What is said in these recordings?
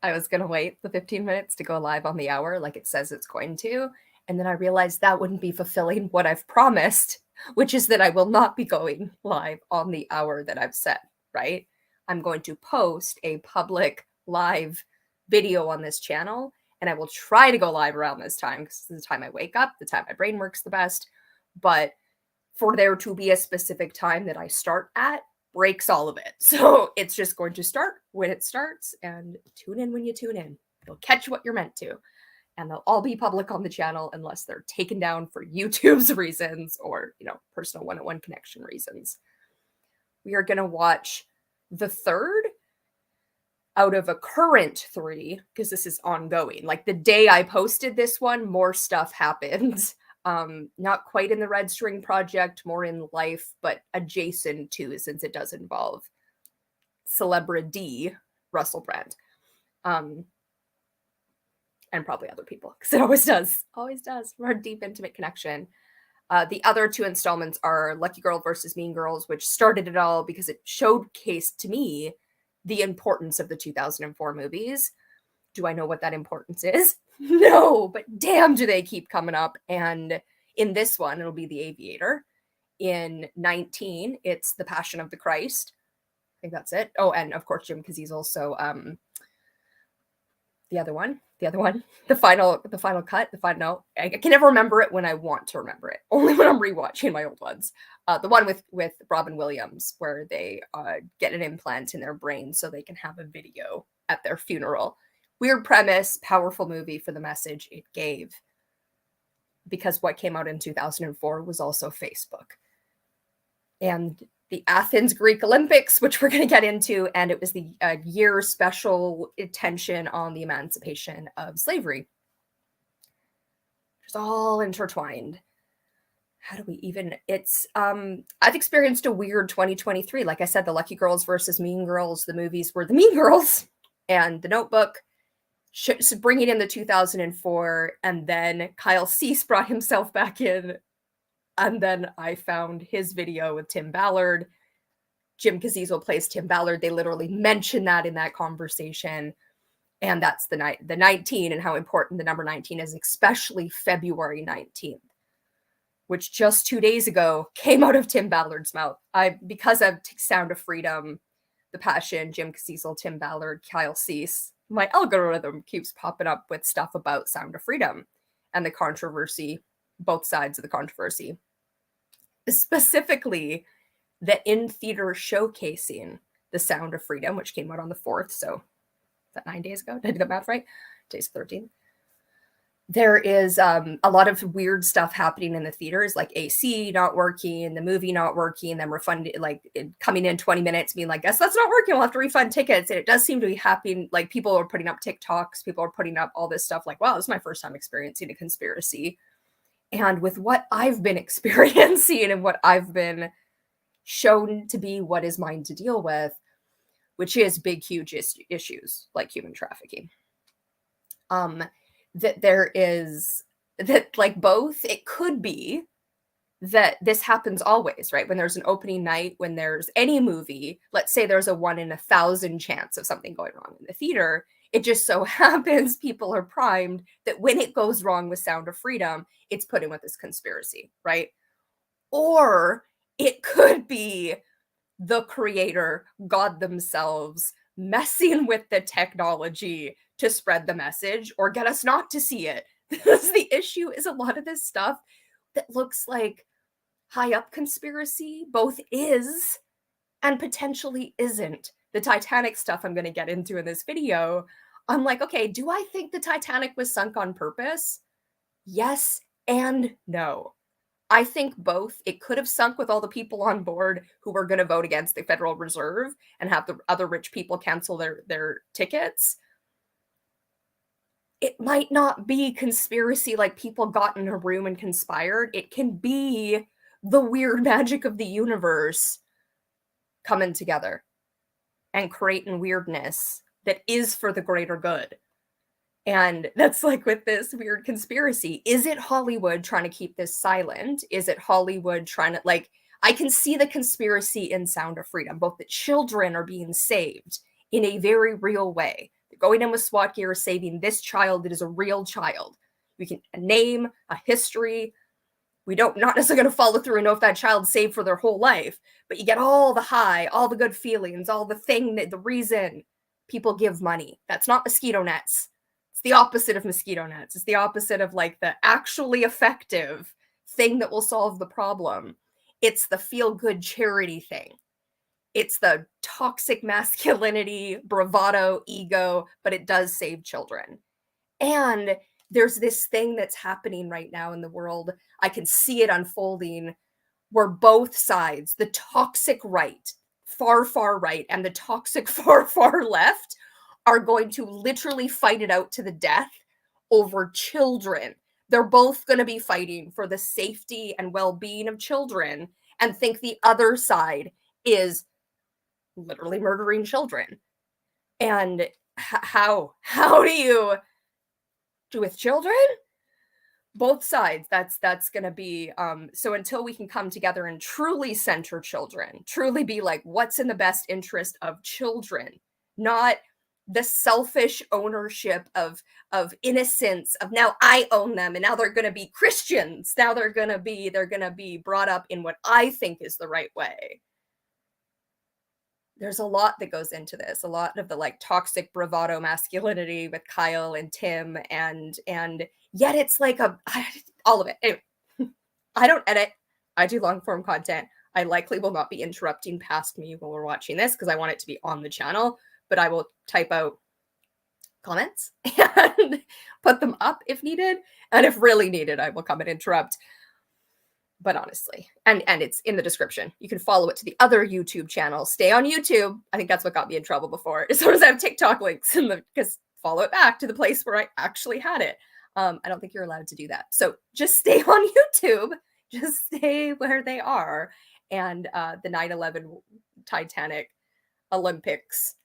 I was going to wait the 15 minutes to go live on the hour like it says it's going to. And then I realized that wouldn't be fulfilling what I've promised, which is that I will not be going live on the hour that I've set, right? I'm going to post a public live video on this channel, and I will try to go live around this time because this is the time I wake up, the time my brain works the best. But for there to be a specific time that I start at breaks all of it. So it's just going to start when it starts, and tune in when you tune in. You'll catch what you're meant to. And they'll all be public on the channel unless they're taken down for YouTube's reasons or, personal one-on-one connection reasons. We are going to watch the third out of a current 3, because this is ongoing. Like the day I posted this one, more stuff happened. Not quite in the Red String Project, more in life, but adjacent to, since it does involve celebrity Russell Brand. And probably other people, because it always does. More deep, intimate connection. The other 2 installments are Lucky Girl versus Mean Girls, which started it all because it showcased to me the importance of the 2004 movies. Do I know what that importance is? No, but damn, do they keep coming up. And in this one, it'll be The Aviator. In 19, it's The Passion of the Christ. I think that's it. Oh, and of course, Jim Caviezel. So, the other one, the final cut, no, I can never remember it when I want to remember it. Only when I'm rewatching my old ones. The one with Robin Williams, where they get an implant in their brain so they can have a video at their funeral. Weird premise, powerful movie for the message it gave. Because what came out in 2004 was also Facebook. And the Athens Greek Olympics, which we're going to get into, and it was the year special attention on the emancipation of slavery. It's all intertwined. How do we even, I've experienced a weird 2023. Like I said, the Lucky Girls versus Mean Girls, the movies were The Mean Girls and The Notebook, bringing in the 2004, and then Kyle Cease brought himself back in. And then I found his video with Tim Ballard. Jim Caviezel plays Tim Ballard. They literally mention that in that conversation. And that's the 19, and how important the number 19 is, especially February 19th, which just 2 days ago came out of Tim Ballard's mouth. Because of Sound of Freedom, The Passion, Jim Caviezel, Tim Ballard, Kyle Cease, my algorithm keeps popping up with stuff about Sound of Freedom and the controversy, both sides of the controversy. Specifically, the in-theater showcasing The Sound of Freedom, which came out on the 4th, so is that 9 days ago? Did I do the math right? Today's 13th. There is a lot of weird stuff happening in the theaters, like AC not working, the movie not working, them refunding, coming in 20 minutes, being like, guess that's not working, we'll have to refund tickets. And it does seem to be happening. Like, people are putting up TikToks, people are putting up all this stuff like, wow, this is my first time experiencing a conspiracy. And with what I've been experiencing and what I've been shown to be what is mine to deal with, which is big, huge issues like human trafficking. That there is, that like both, it could be that this happens always, right? When there's an opening night, when there's any movie, let's say there's a 1 in 1,000 chance of something going wrong in the theater. It just so happens people are primed that when it goes wrong with Sound of Freedom, it's put in with this conspiracy, right? Or it could be the creator, God themselves, messing with the technology to spread the message or get us not to see it. Because the issue is a lot of this stuff that looks like high up conspiracy both is and potentially isn't. The Titanic stuff I'm going to get into in this video, I'm like, okay, do I think the Titanic was sunk on purpose? Yes and no. I think both. It could have sunk with all the people on board who were going to vote against the Federal Reserve and have the other rich people cancel their tickets. It might not be conspiracy, like people got in a room and conspired. It can be the weird magic of the universe coming together and creating weirdness that is for the greater good. And that's like with this weird conspiracy. Is it Hollywood trying to keep this silent? Is it Hollywood trying to, like, I can see the conspiracy in Sound of Freedom, both the children are being saved in a very real way. going in with SWAT gear, saving this child that is a real child. We can name a history. We don't not necessarily going to follow through and know if that child's saved for their whole life, but you get all the high, all the good feelings, all the the reason people give money. That's not mosquito nets. It's the opposite of mosquito nets. It's the opposite of like the actually effective thing that will solve the problem. It's the feel good charity thing. It's the toxic masculinity, bravado, ego, but it does save children. And there's this thing that's happening right now in the world. I can see it unfolding where both sides, the toxic right, far, far right, and the toxic far, far left, are going to literally fight it out to the death over children. They're both going to be fighting for the safety and well-being of children and think the other side is literally murdering children. And how do you do with children? Both sides. That's going to be so until we can come together and truly center children, truly be like, what's in the best interest of children, not the selfish ownership of innocence, of now I own them and now they're going to be Christians, now they're going to be brought up in what I think is the right way. There's a lot that goes into this, a lot of the like toxic bravado masculinity with Kyle and Tim, and yet it's like all of it. Anyway, I don't edit. I do long form content. I likely will not be interrupting past me while we're watching this because I want it to be on the channel, but I will type out comments and put them up if needed. And if really needed, I will come and interrupt. But honestly, and it's in the description. You can follow it to the other YouTube channel. Stay on YouTube. I think that's what got me in trouble before. Sometimes I have TikTok links in because follow it back to the place where I actually had it. I don't think you're allowed to do that. So just stay on YouTube. Just stay where they are. And the 9/11 Titanic Olympics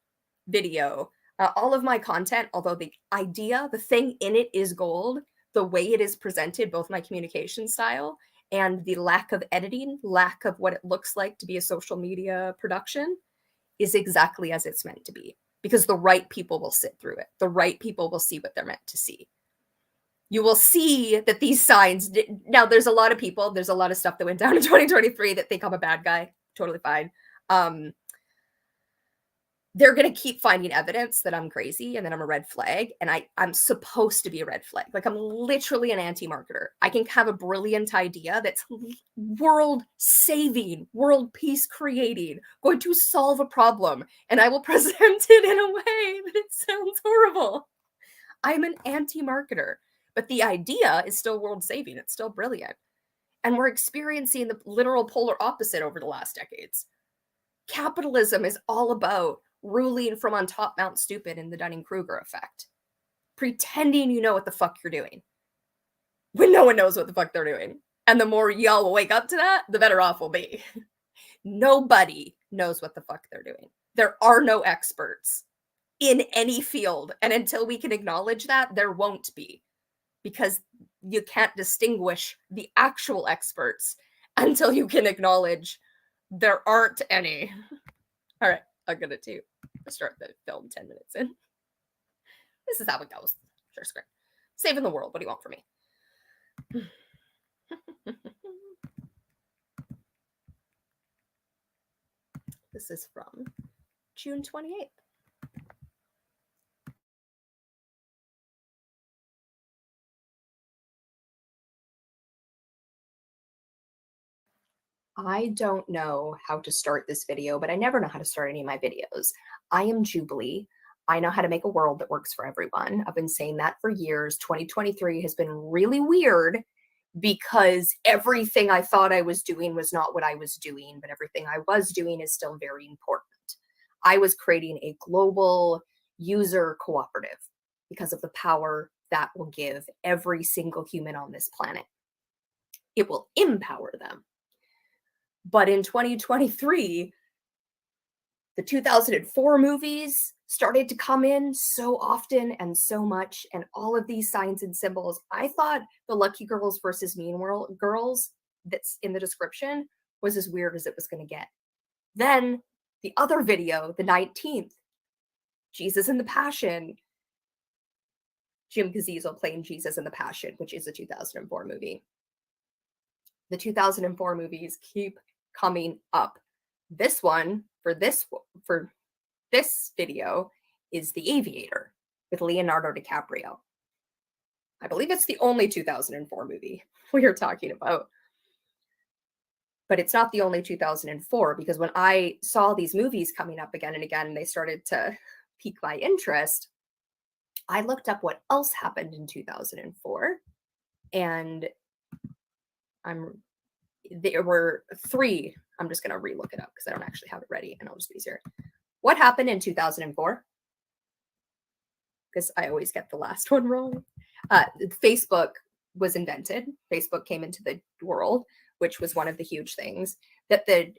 video, all of my content, although the idea, the thing in it is gold, the way it is presented, both my communication style and the lack of editing, lack of what it looks like to be a social media production is exactly as it's meant to be, because the right people will sit through it. The right people will see what they're meant to see. You will see that these signs, now there's a lot of people, there's a lot of stuff that went down in 2023 that think I'm a bad guy. Totally fine. They're going to keep finding evidence that I'm crazy and that I'm a red flag. And I'm supposed to be a red flag. Like I'm literally an anti-marketer. I can have a brilliant idea that's world saving, world peace creating, going to solve a problem. And I will present it in a way that it sounds horrible. I'm an anti-marketer, but the idea is still world saving. It's still brilliant. And we're experiencing the literal polar opposite over the last decades. Capitalism is all about ruling from on top Mount Stupid in the Dunning-Kruger effect. Pretending you know what the fuck you're doing when no one knows what the fuck they're doing. And the more y'all will wake up to that, the better off we'll be. Nobody knows what the fuck they're doing. There are no experts in any field. And until we can acknowledge that, there won't be. Because you can't distinguish the actual experts until you can acknowledge there aren't any. All right, I'm gonna start the film 10 minutes in. This is how it goes. Sure, screen. Saving the world. What do you want from me? This is from June 28th. I don't know how to start this video, but I never know how to start any of my videos. I am Jubilee. I know how to make a world that works for everyone. I've been saying that for years. 2023 has been really weird because everything I thought I was doing was not what I was doing, but everything I was doing is still very important. I was creating a global user cooperative because of the power that will give every single human on this planet. It will empower them. But in 2023, the 2004 movies started to come in so often and so much, and all of these signs and symbols. I thought the Lucky Girls versus Mean Girls that's in the description was as weird as it was going to get. Then the other video, the 19th, Jesus and the Passion, Jim Caviezel playing Jesus in The Passion, which is a 2004 movie. The 2004 movies keep coming up. This one for this video is The Aviator with Leonardo DiCaprio. I believe it's the only 2004 movie we are talking about. But it's not the only 2004, because when I saw these movies coming up again and again, they started to pique my interest. I looked up what else happened in 2004, and there were three. I'm just going to re-look it up because I don't actually have it ready, and I'll just be easier. What happened in 2004? Because I always get the last one wrong. Facebook was invented. Facebook came into the world, which was one of the huge things. That the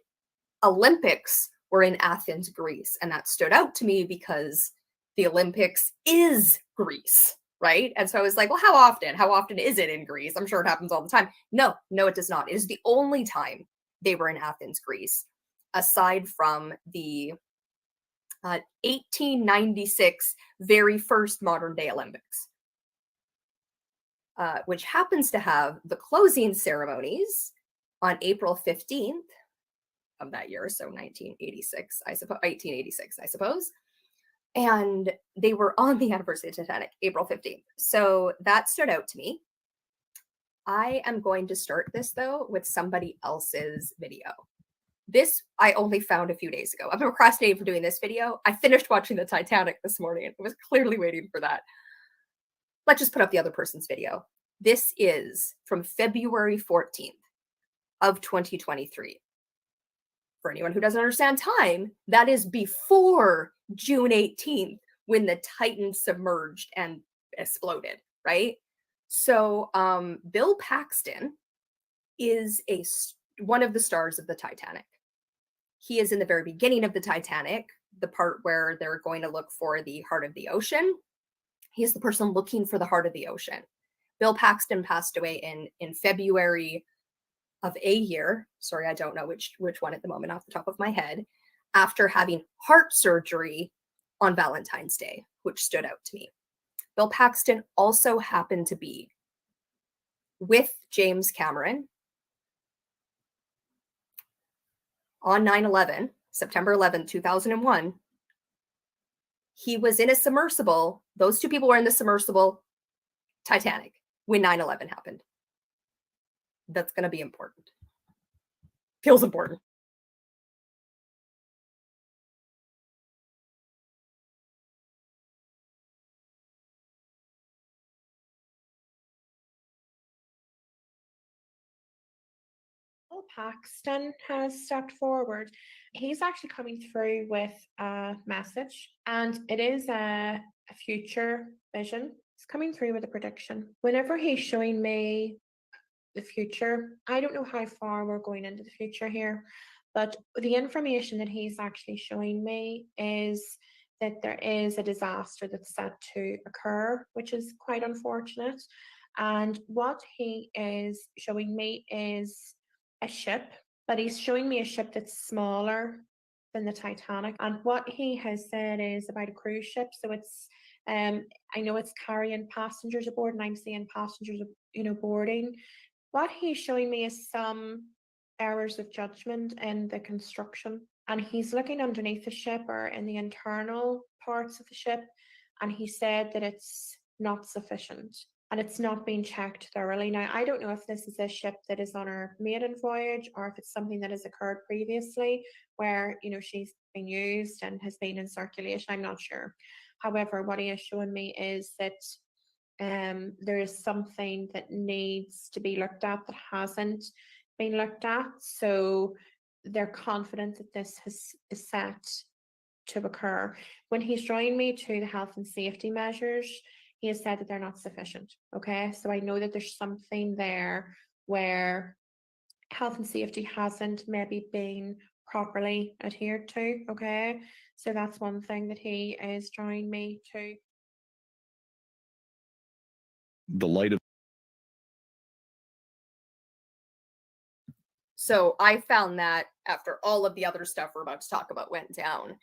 Olympics were in Athens, Greece. And that stood out to me because the Olympics is Greece, right? And so I was like, well, how often? How often is it in Greece? I'm sure it happens all the time. No, it does not. It is the only time they were in Athens, Greece, aside from the 1896 very first modern day Olympics, which happens to have the closing ceremonies on April 15th of that year, so 1886, I suppose. And they were on the anniversary of Titanic, April 15th. So that stood out to me. I am going to start this, though, with somebody else's video. This I only found a few days ago. I've been procrastinating for doing this video. I finished watching the Titanic this morning and was clearly waiting for that. Let's just put up the other person's video. This is from February 14th of 2023. For anyone who doesn't understand time, that is before June 18th, when the Titan submerged and exploded, right? So Bill Paxton is one of the stars of the Titanic. He is in the very beginning of the Titanic, the part where they're going to look for the heart of the ocean. He is the person looking for the heart of the ocean. Bill Paxton passed away in February of a year. Sorry, I don't know which one at the moment off the top of my head, after having heart surgery on Valentine's Day, which stood out to me. Bill Paxton also happened to be with James Cameron on 9/11, September 11, 2001. He was in a submersible. Those two people were in the submersible Titanic when 9/11 happened. That's going to be important. Feels important. Paxton has stepped forward. He's actually coming through with a message, and it is a future vision. He's coming through with a prediction. Whenever he's showing me the future, I don't know how far we're going into the future here, but the information that he's actually showing me is that there is a disaster that's set to occur, which is quite unfortunate. And what he is showing me is a ship, but he's showing me a ship that's smaller than the Titanic. And what he has said is about a cruise ship. So it's I know it's carrying passengers aboard, and I'm seeing passengers, boarding. What he's showing me is some errors of judgment in the construction. And he's looking underneath the ship or in the internal parts of the ship, and he said that it's not sufficient and it's not being checked thoroughly. Now, I don't know if this is a ship that is on her maiden voyage or if it's something that has occurred previously where, she's been used and has been in circulation. I'm not sure. However, what he is showing me is that there is something that needs to be looked at that hasn't been looked at. So they're confident that this is set to occur. When he's drawing me to the health and safety measures, he has said that they're not sufficient. Okay, so I know that there's something there where health and safety hasn't maybe been properly adhered to. Okay, so that's one thing that he is drawing me to. The light of. So I found that after all of the other stuff we're about to talk about went down.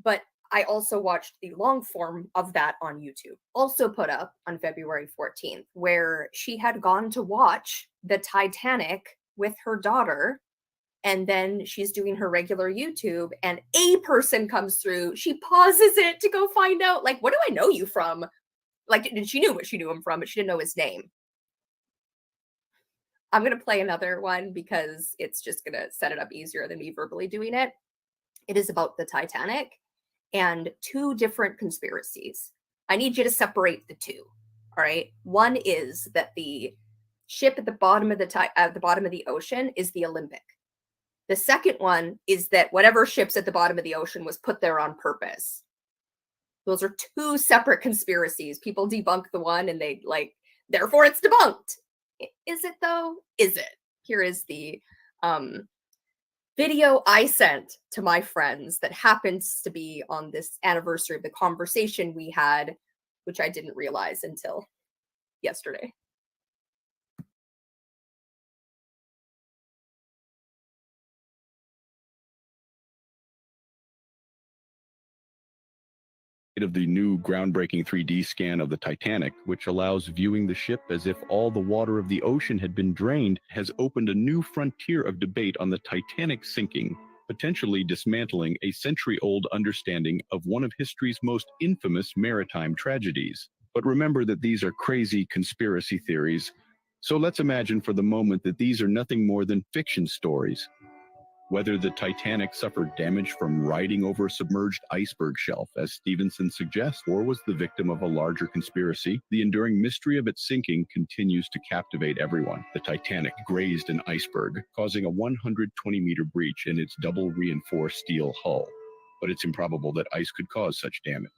But I also watched the long form of that on YouTube, also put up on February 14th, where she had gone to watch the Titanic with her daughter. And then she's doing her regular YouTube, and a person comes through. She pauses it to go find out, like, what do I know you from? Like, she knew what she knew him from, but she didn't know his name. I'm going to play another one because it's just going to set it up easier than me verbally doing it. It is about the Titanic and two different conspiracies. I need you to separate the two. All right. One is that the ship at the bottom of the ocean is the Olympic. The second one is that whatever ship's at the bottom of the ocean was put there on purpose. Those are two separate conspiracies. People debunk the one and they therefore it's debunked. Is it though? Is it? Here is the video I sent to my friends that happens to be on this anniversary of the conversation we had, which I didn't realize until yesterday. Of the new groundbreaking 3D scan of the Titanic, which allows viewing the ship as if all the water of the ocean had been drained, has opened a new frontier of debate on the Titanic sinking, potentially dismantling a century-old understanding of one of history's most infamous maritime tragedies. But remember that these are crazy conspiracy theories, so let's imagine for the moment that these are nothing more than fiction stories. Whether the Titanic suffered damage from riding over a submerged iceberg shelf, as Stevenson suggests, or was the victim of a larger conspiracy, the enduring mystery of its sinking continues to captivate everyone. The Titanic grazed an iceberg, causing a 120-meter breach in its double-reinforced steel hull. But it's improbable that ice could cause such damage.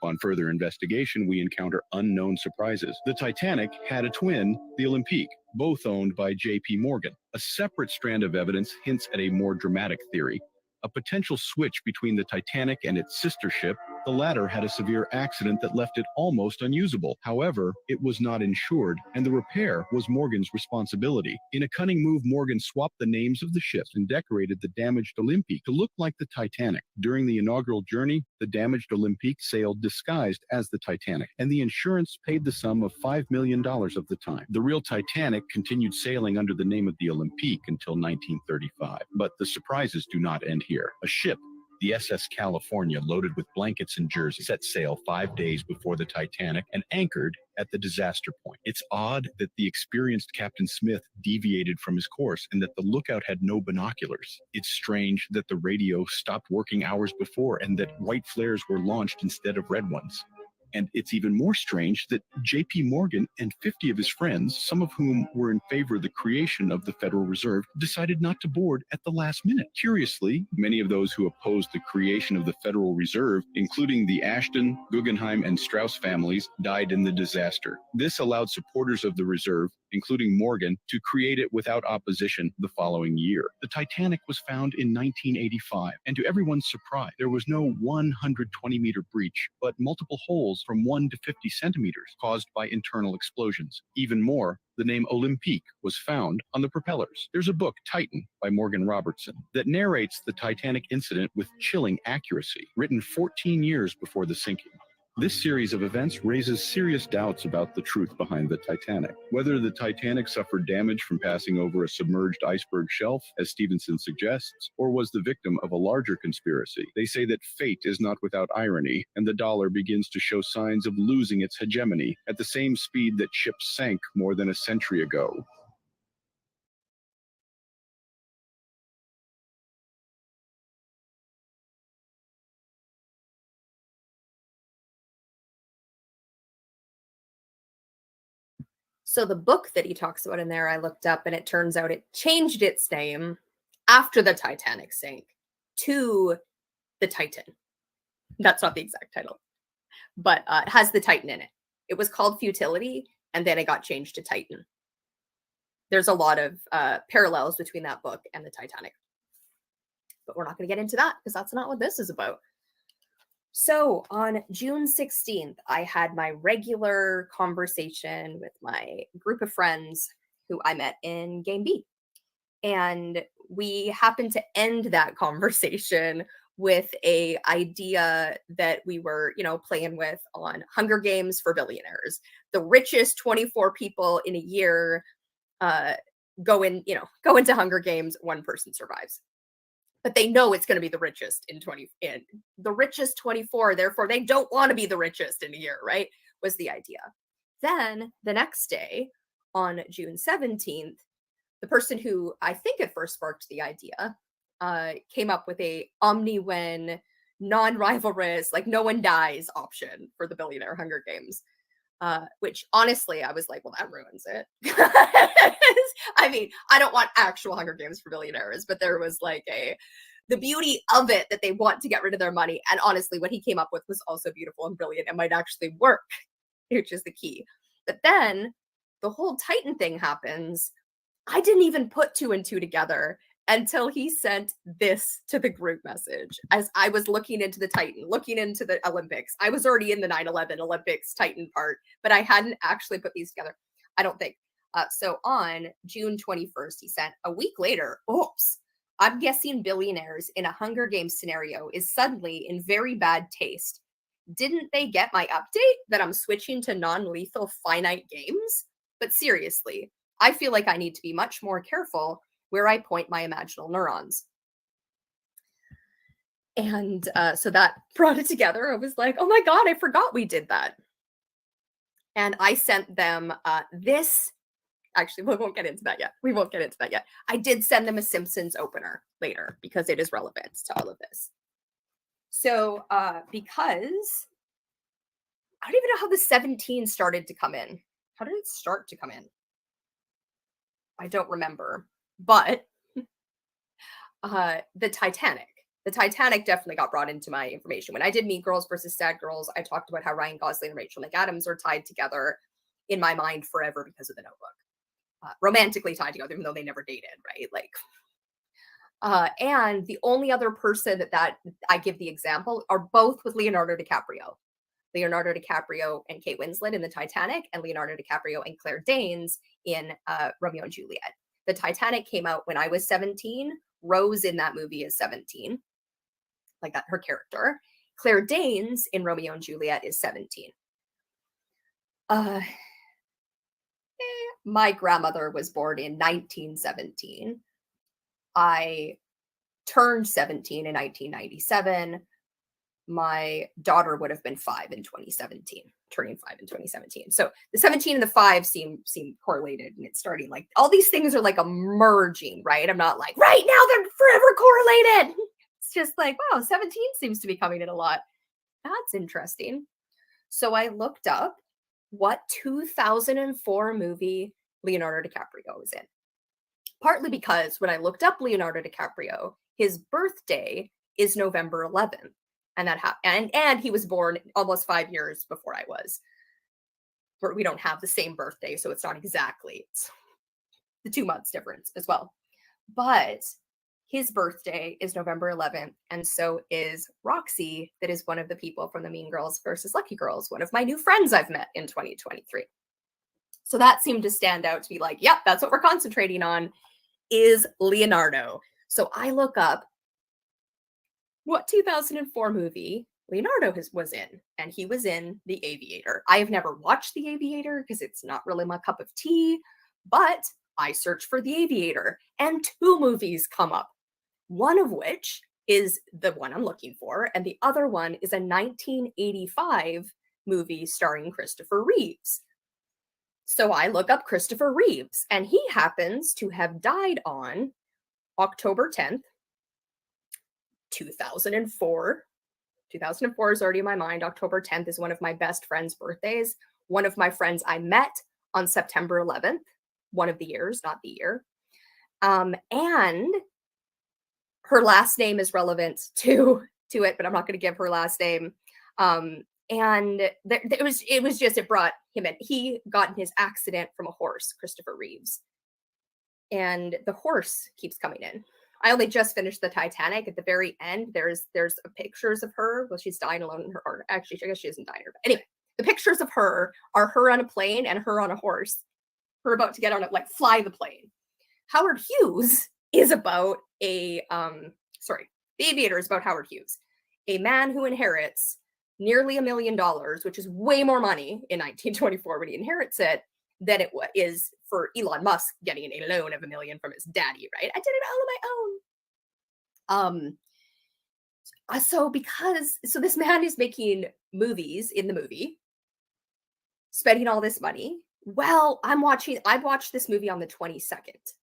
Upon further investigation, we encounter unknown surprises. The Titanic had a twin, the Olympique, both owned by J.P. Morgan. A separate strand of evidence hints at a more dramatic theory, a potential switch between the Titanic and its sister ship. The latter had a severe accident that left it almost unusable. However, it was not insured, and the repair was Morgan's responsibility. In a cunning move, Morgan swapped the names of the ships and decorated the damaged Olympique to look like the Titanic. During the inaugural journey, the damaged Olympique sailed disguised as the Titanic, and the insurance paid the sum of $5 million of the time. The real Titanic continued sailing under the name of the Olympique until 1935. But the surprises do not end here. A ship, the SS California, loaded with blankets and jerseys, set sail 5 days before the Titanic and anchored at the disaster point. It's odd that the experienced Captain Smith deviated from his course and that the lookout had no binoculars. It's strange that the radio stopped working hours before and that white flares were launched instead of red ones. And it's even more strange that J.P. Morgan and 50 of his friends, some of whom were in favor of the creation of the Federal Reserve, decided not to board at the last minute. Curiously, many of those who opposed the creation of the Federal Reserve, including the Ashton, Guggenheim, and Strauss families, died in the disaster. This allowed supporters of the Reserve, including Morgan, to create it without opposition the following year. The Titanic was found in 1985, and to everyone's surprise, there was no 120-meter breach, but multiple holes from 1 to 50 centimeters caused by internal explosions. Even more, the name Olympique was found on the propellers. There's a book, Titan, by Morgan Robertson, that narrates the Titanic incident with chilling accuracy, written 14 years before the sinking. This series of events raises serious doubts about the truth behind the Titanic. Whether the Titanic suffered damage from passing over a submerged iceberg shelf, as Stevenson suggests, or was the victim of a larger conspiracy. They say that fate is not without irony, and the dollar begins to show signs of losing its hegemony at the same speed that ships sank more than a century ago. So the book that he talks about in there, I looked up and it turns out it changed its name after the Titanic sank to the Titan. That's not the exact title, but it has the Titan in it. It was called Futility, and then it got changed to Titan. There's a lot of parallels between that book and the Titanic. But we're not going to get into that because that's not what this is about. So on June 16th, I had my regular conversation with my group of friends who I met in Game B. And we happened to end that conversation with a idea that we were, playing with on Hunger Games for Billionaires. The richest 24 people in a year go into Hunger Games, one person survives. But they know it's going to be the richest in the richest 24, therefore they don't want to be the richest in a year, right? Was the idea. Then the next day, on June 17th, the person who I think at first sparked the idea came up with a omni-win, non-rivalrous, like no one dies option for the Billionaire Hunger Games. Which honestly, I was like, well, that ruins it. I mean, I don't want actual Hunger Games for Billionaires, but there was like the beauty of it that they want to get rid of their money. And honestly, what he came up with was also beautiful and brilliant and might actually work, which is the key. But then the whole Titan thing happens. I didn't even put 2 and 2 together until he sent this to the group message as I was looking into the Titan, looking into the Olympics. I was already in the 9/11 Olympics Titan part, but I hadn't actually put these together, I don't think. So on June 21st, he sent a week later, oops, I'm guessing billionaires in a Hunger Games scenario is suddenly in very bad taste. Didn't they get my update that I'm switching to non-lethal finite games? But seriously, I feel like I need to be much more careful where I point my imaginal neurons. And so that brought it together. I was like, oh my God, I forgot we did that. And I sent them this. Actually, we won't get into that yet. I did send them a Simpsons opener later because it is relevant to all of this. So because I don't even know how the 17 started to come in. How did it start to come in? I don't remember. But the Titanic definitely got brought into my information. When I did Mean Girls versus Sad Girls, I talked about how Ryan Gosling and Rachel McAdams are tied together in my mind forever because of The Notebook. Romantically tied together, even though they never dated, right? Like, and the only other person that I give the example are both with Leonardo DiCaprio. Leonardo DiCaprio and Kate Winslet in the Titanic, and Leonardo DiCaprio and Claire Danes in Romeo and Juliet. The Titanic came out when I was 17. Rose in that movie is 17, like that, her character. Claire Danes in Romeo and Juliet is 17. My grandmother was born in 1917. I turned 17 in 1997. My daughter would have been 5 in 2017, turning 5 in 2017. So the 17 and the 5 seem correlated, and it's starting like all these things are like emerging, right? I'm not like right now they're forever correlated. It's just like, wow, 17 seems to be coming in a lot. That's interesting. So I looked up what 2004 movie Leonardo DiCaprio was in. Partly because when I looked up Leonardo DiCaprio, his birthday is November 11th. And that happened, and he was born almost 5 years before I was. We don't have the same birthday, so it's not exactly, it's the 2 months difference as well. But his birthday is November 11th, and so is Roxy, that is one of the people from the Mean Girls versus Lucky Girls, one of my new friends I've met in 2023. So that seemed to stand out to be like, yep, that's what we're concentrating on, is Leonardo. So I look up what 2004 movie Leonardo was in, and he was in The Aviator. I have never watched The Aviator because it's not really my cup of tea, but I search for The Aviator, and 2 movies come up, one of which is the one I'm looking for, and the other one is a 1985 movie starring Christopher Reeves. So I look up Christopher Reeves, and he happens to have died on October 10th, 2004. 2004 is already in my mind. October 10th is one of my best friend's birthdays. One of my friends I met on September 11th, one of the years, not the year. And her last name is relevant to it, but I'm not going to give her last name. And it brought him in. He got in his accident from a horse, Christopher Reeves. And the horse keeps coming in. I only just finished the Titanic. At the very end, there's pictures of her. Well, she's dying alone in her, or actually, I guess she isn't dying. But anyway, the pictures of her are her on a plane and her on a horse. Her about to get on it, like fly the plane. Howard Hughes is about The Aviator is about Howard Hughes, a man who inherits nearly $1 million, which is way more money in 1924 when he inherits it than it is for Elon Musk getting a loan of $1 million from his daddy, right? I did it all on my own. So this man is making movies in the movie, spending all this money. Well, I watched this movie on the 22nd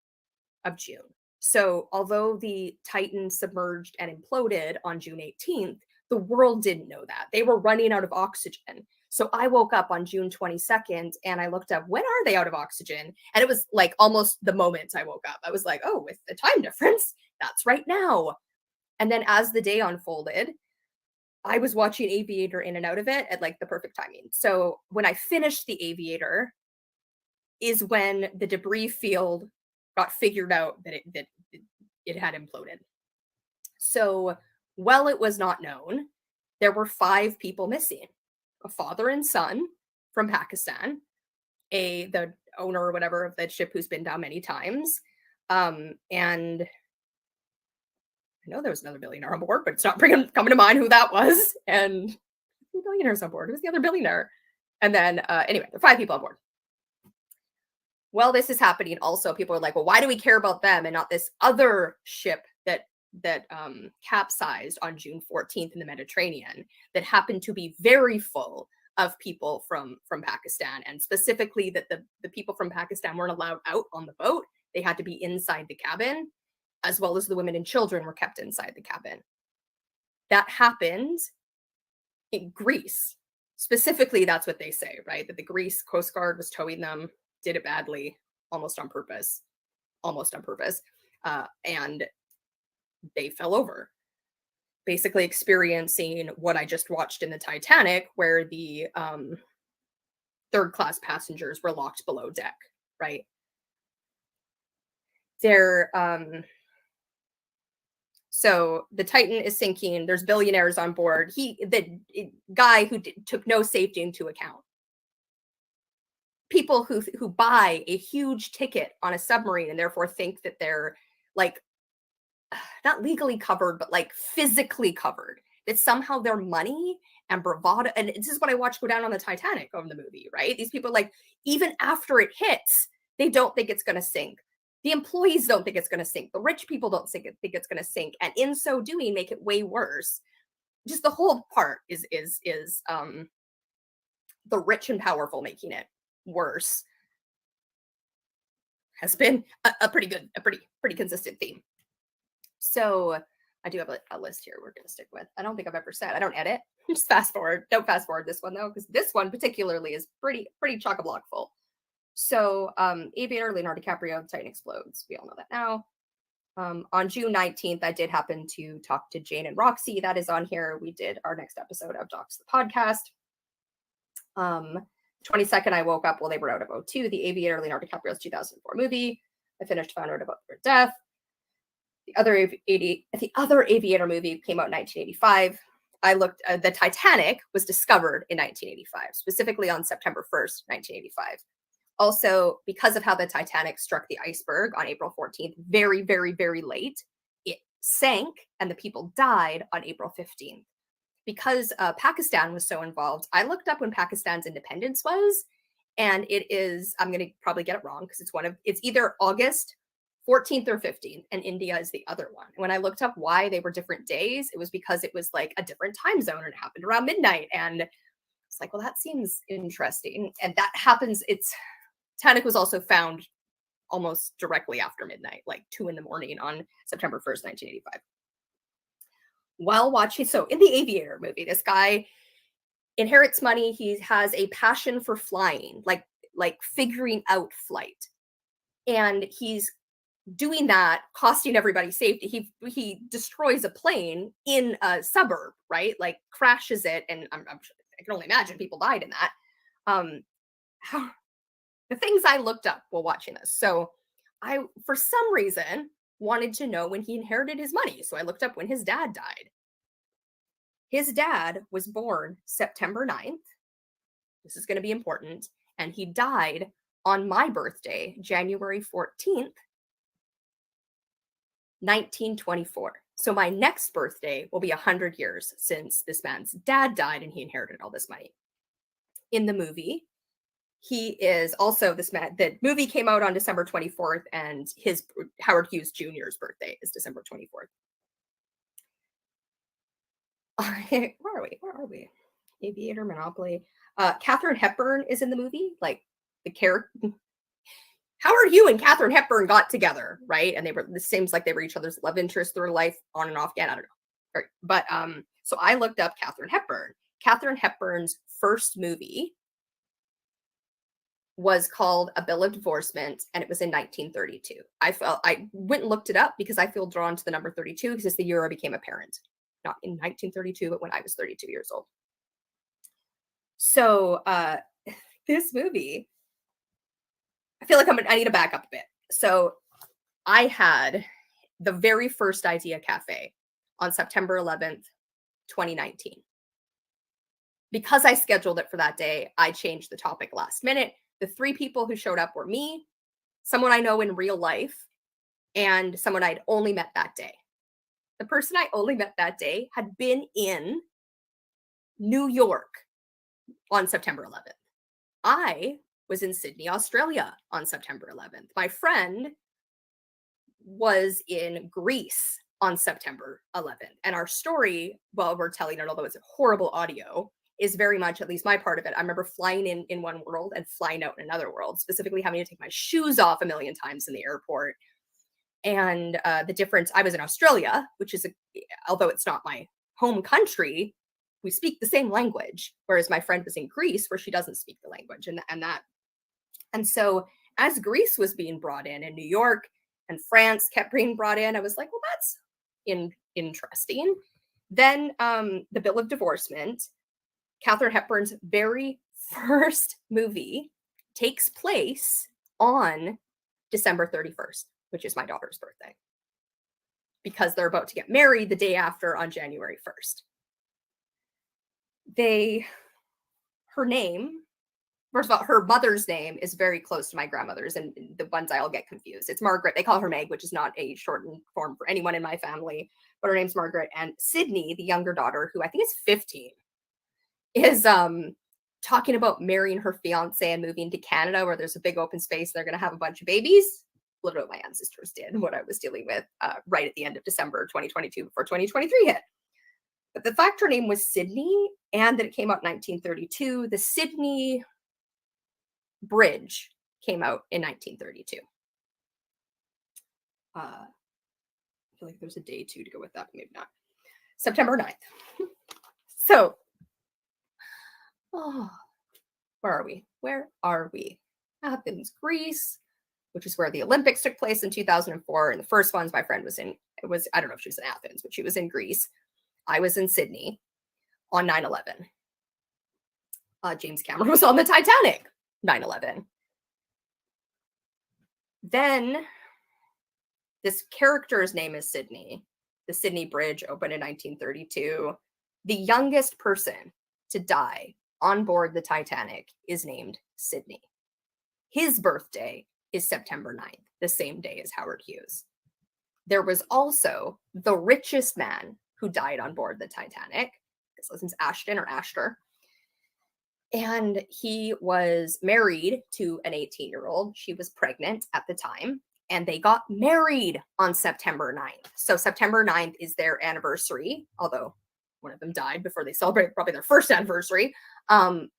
of June. So although the Titan submerged and imploded on June 18th, the world didn't know that. They were running out of oxygen. So I woke up on June 22nd and I looked up, when are they out of oxygen? And it was like almost the moment I woke up. I was like, oh, with the time difference, that's right now. And then as the day unfolded, I was watching Aviator in and out of it at like the perfect timing. So when I finished the Aviator is when the debris field got figured out that it had imploded. So while it was not known, there were 5 people missing: a father and son from Pakistan, the owner or whatever of the ship who's been down many times, and I know there was another billionaire on board, but it's not coming to mind who that was. And 3 billionaires on board. Who's the other billionaire? And then anyway, there are 5 people on board. While this is happening, also people are like, well, why do we care about them and not this other ship that capsized on June 14th in the Mediterranean that happened to be very full of people from Pakistan, and specifically that the people from Pakistan weren't allowed out on the boat. They had to be inside the cabin, as well as the women and children were kept inside the cabin. That happened in Greece. Specifically, that's what they say, right? That the Greece Coast Guard was towing them, did it badly, almost on purpose, and they fell over, basically experiencing what I just watched in the Titanic, where the third-class passengers were locked below deck, right? So the Titan is sinking. There's billionaires on board. The guy who took no safety into account. People who buy a huge ticket on a submarine and therefore think that they're like not legally covered, but like physically covered. That somehow their money and bravado, and this is what I watched go down on the Titanic over the movie, right? These people, like, even after it hits, they don't think it's going to sink. The employees don't think it's going to sink. The rich people don't think it's going to sink, and in so doing, make it way worse. Just the whole part is the rich and powerful making it worse. Has been a pretty consistent theme. So I do have a list here we're going to stick with. I don't think I've ever said. I don't edit. Just fast forward. Don't fast forward this one though, because this one particularly is pretty chock-a-block full. So Aviator, Leonardo DiCaprio, Titan explodes. We all know that now. On June 19th, I did happen to talk to Jane and Roxy. That is on here. We did our next episode of Docs the Podcast. 22nd, I woke up while they were out of O2. The Aviator, Leonardo DiCaprio's 2004 movie. I finished, found out about their death. The other Aviator movie came out in 1985. I looked, the Titanic was discovered in 1985, specifically on September 1st, 1985. Also, because of how the Titanic struck the iceberg on April 14th, very, very, very late, it sank and the people died on April 15th. Because Pakistan was so involved, I looked up when Pakistan's independence was, and it is, I'm going to probably get it wrong because it's either August 14th or 15th, and India is the other one. When I looked up why they were different days, it was because it was like a different time zone and it happened around midnight. And it's like, well, that seems interesting. And that happens, Titanic was also found almost directly after midnight, like 2 a.m. on September 1st, 1985. While watching, so in the Aviator movie, this guy inherits money. He has a passion for flying, like figuring out flight. And he's doing that, costing everybody safety. He destroys a plane in a suburb, right? Like crashes it, and I can only imagine people died in that. The things I looked up while watching this. So I, for some reason, wanted to know when he inherited his money. So I looked up when his dad died. His dad was born September 9th. This is going to be important. And he died on my birthday, January 14th, 1924. So my next birthday will be 100 years since this man's dad died and he inherited all this money. In the movie, he is also this man. The movie came out on December 24th, and his Howard Hughes Jr.'s birthday is December 24th. Where are we? Aviator, Monopoly. Katharine Hepburn is in the movie, like the character. Howard Hughes and Katharine Hepburn got together, right? And it seems like they were each other's love interest through life, on and off again. I don't know. Right. But so I looked up Katharine Hepburn. Katharine Hepburn's first movie was called A Bill of Divorcement, and it was in 1932. I went and looked it up because I feel drawn to the number 32 because it's the year I became a parent. Not in 1932, but when I was 32 years old. So this movie, I feel like I need to back up a bit. So I had the very first Idea Cafe on September 11th, 2019. Because I scheduled it for that day, I changed the topic last minute. The 3 people who showed up were me, someone I know in real life, and someone I'd only met that day. The person I only met that day had been in New York on September 11th. I was in Sydney, Australia on September 11th. My friend was in Greece on September 11th. And our story, while we're telling it, although it's horrible audio, is very much, at least my part of it. I remember flying in one world and flying out in another world, specifically having to take my shoes off a million times in the airport. And the difference, I was in Australia, which is, although it's not my home country, we speak the same language. Whereas my friend was in Greece, where she doesn't speak the language. And so as Greece was being brought in, and New York and France kept being brought in, I was like, well, that's interesting. Then the Bill of Divorcement, Katharine Hepburn's very first movie, takes place on December 31st, which is my daughter's birthday, because they're about to get married the day after on January 1st. Her name, first of all, her mother's name is very close to my grandmother's, and the ones I'll get confused. It's Margaret. They call her Meg, which is not a shortened form for anyone in my family, but her name's Margaret. And Sydney, the younger daughter, who I think is 15, is talking about marrying her fiance and moving to Canada, where there's a big open space. They're going to have a bunch of babies. Literally what my ancestors did and what I was dealing with right at the end of December 2022 before 2023 hit. But the fact her name was Sydney and that it came out in 1932, the Sydney Bridge came out in 1932. I feel like there's a day too to go with that, maybe not. September 9th. So, where are we? Athens, Greece, which is where the Olympics took place in 2004. And the first ones my friend was in, I don't know if she was in Athens, but she was in Greece. I was in Sydney on 9/11. James Cameron was on the Titanic, 9/11. Then this character's name is Sydney. The Sydney Bridge opened in 1932. The youngest person to die on board the Titanic is named Sydney. His birthday is September 9th, the same day as Howard Hughes. There was also the richest man who died on board the Titanic. His name's Ashton or Ashter. And he was married to an 18-year-old. She was pregnant at the time. And they got married on September 9th. So September 9th is their anniversary, although one of them died before they celebrated probably their first anniversary. I don't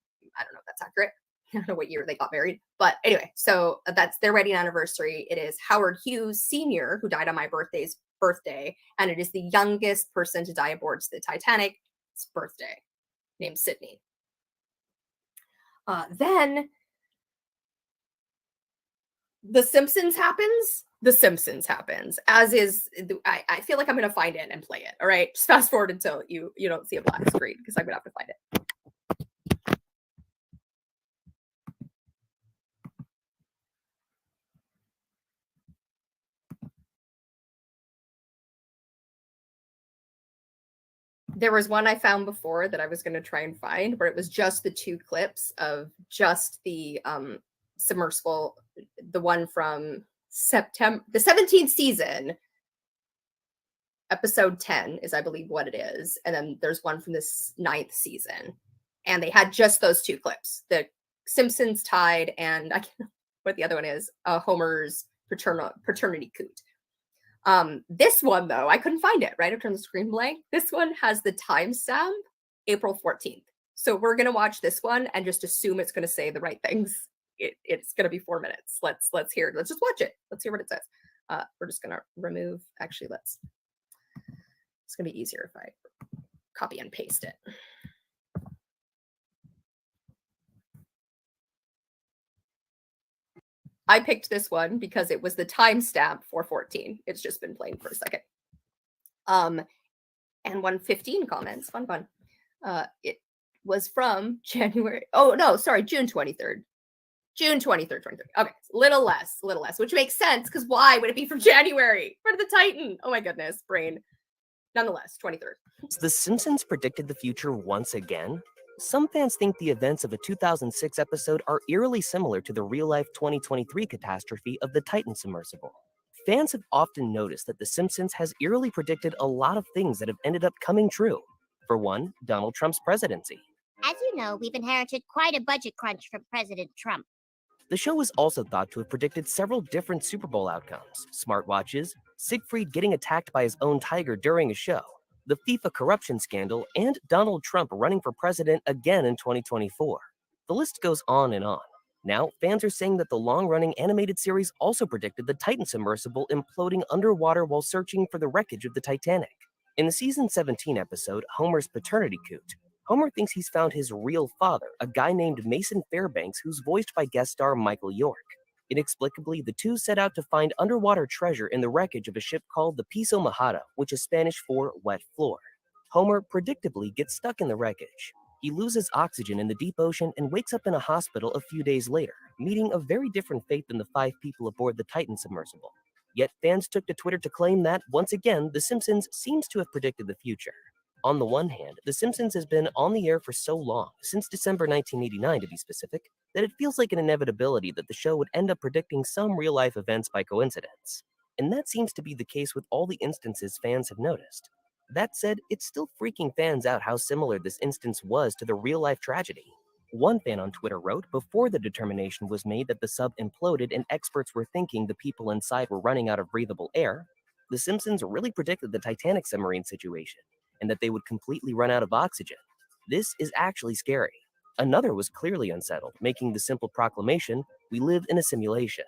know if that's accurate. I don't know what year they got married. But anyway, so that's their wedding anniversary. It is Howard Hughes Sr., who died on my birthday, and it is the youngest person to die aboard the Titanic's birthday, named Sydney. Then The Simpsons happens. The Simpsons happens, as is, I feel like I'm going to find it and play it. All right. Just fast forward until you don't see a black screen, because I'm going to have to find it. There was one I found before that I was going to try and find, where it was just the 2 clips of just the submersible, the one from September, the 17th season, episode 10 is, I believe, what it is. And then there's one from this 9th season. And they had just those 2 clips. The Simpsons Tide and I can't know what the other one is, Homer's paternity coot. This one, though, I couldn't find it, right? I turned the screen blank. This one has the timestamp, April 14th. So we're going to watch this one and just assume it's going to say the right things. It's going to be 4 minutes. Let's hear it. Let's just watch it. Let's hear what it says. We're just going to remove, actually, it's going to be easier if I copy and paste it. I picked this one because it was the timestamp 4:14. It's just been playing for a second. And 115 comments. Fun. It was from January. Oh, no, sorry, June 23rd. June 23rd, 23rd. Okay, little less, which makes sense because why would it be from January for the Titan? Oh my goodness, brain. Nonetheless, 23rd. The Simpsons predicted the future once again? Some fans think the events of a 2006 episode are eerily similar to the real-life 2023 catastrophe of the Titan submersible. Fans have often noticed that The Simpsons has eerily predicted a lot of things that have ended up coming true. For one, Donald Trump's presidency. As you know, we've inherited quite a budget crunch from President Trump. The show is also thought to have predicted several different Super Bowl outcomes: smartwatches, Siegfried getting attacked by his own tiger during a show, the FIFA corruption scandal, and Donald Trump running for president again in 2024. The list goes on and on. Now, fans are saying that the long-running animated series also predicted the Titan submersible imploding underwater while searching for the wreckage of the Titanic. In the season 17 episode, Homer's Paternity Coot, Homer thinks he's found his real father, a guy named Mason Fairbanks who's voiced by guest star Michael York. Inexplicably, the two set out to find underwater treasure in the wreckage of a ship called the Piso Mojado, which is Spanish for wet floor. Homer predictably gets stuck in the wreckage. He loses oxygen in the deep ocean and wakes up in a hospital a few days later, meeting a very different fate than the 5 people aboard the Titan submersible. Yet fans took to Twitter to claim that, once again, The Simpsons seems to have predicted the future. On the one hand, The Simpsons has been on the air for so long, since December 1989 to be specific, that it feels like an inevitability that the show would end up predicting some real-life events by coincidence. And that seems to be the case with all the instances fans have noticed. That said, it's still freaking fans out how similar this instance was to the real-life tragedy. One fan on Twitter wrote, before the determination was made that the sub imploded and experts were thinking the people inside were running out of breathable air, The Simpsons really predicted the Titanic submarine situation, and that they would completely run out of oxygen. This is actually scary. Another was clearly unsettled, making the simple proclamation, "We live in a simulation."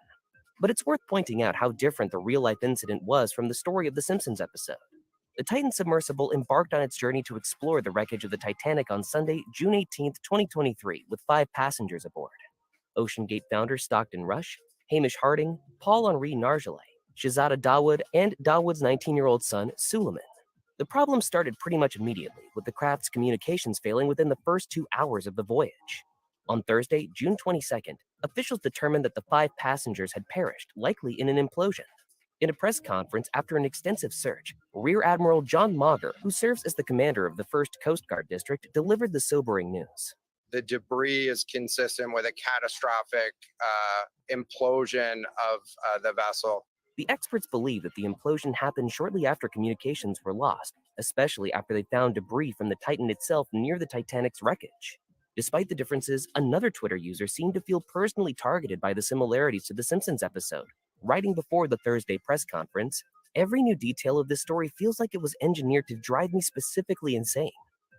But it's worth pointing out how different the real-life incident was from the story of the Simpsons episode. The Titan submersible embarked on its journey to explore the wreckage of the Titanic on Sunday, June 18, 2023, with 5 passengers aboard. OceanGate founder Stockton Rush, Hamish Harding, Paul-Henri Nargeolet, Shahzada Dawood, and Dawood's 19-year-old son, Suleiman. The problem started pretty much immediately, with the craft's communications failing within the first 2 hours of the voyage. On Thursday, June 22nd, officials determined that the 5 passengers had perished, likely in an implosion. In a press conference after an extensive search, Rear Admiral John Mauger, who serves as the commander of the 1st Coast Guard District, delivered the sobering news. The debris is consistent with a catastrophic implosion of the vessel. The experts believe that the implosion happened shortly after communications were lost, especially after they found debris from the Titan itself near the Titanic's wreckage. Despite the differences, another Twitter user seemed to feel personally targeted by the similarities to the Simpsons episode, writing before the Thursday press conference, "Every new detail of this story feels like it was engineered to drive me specifically insane."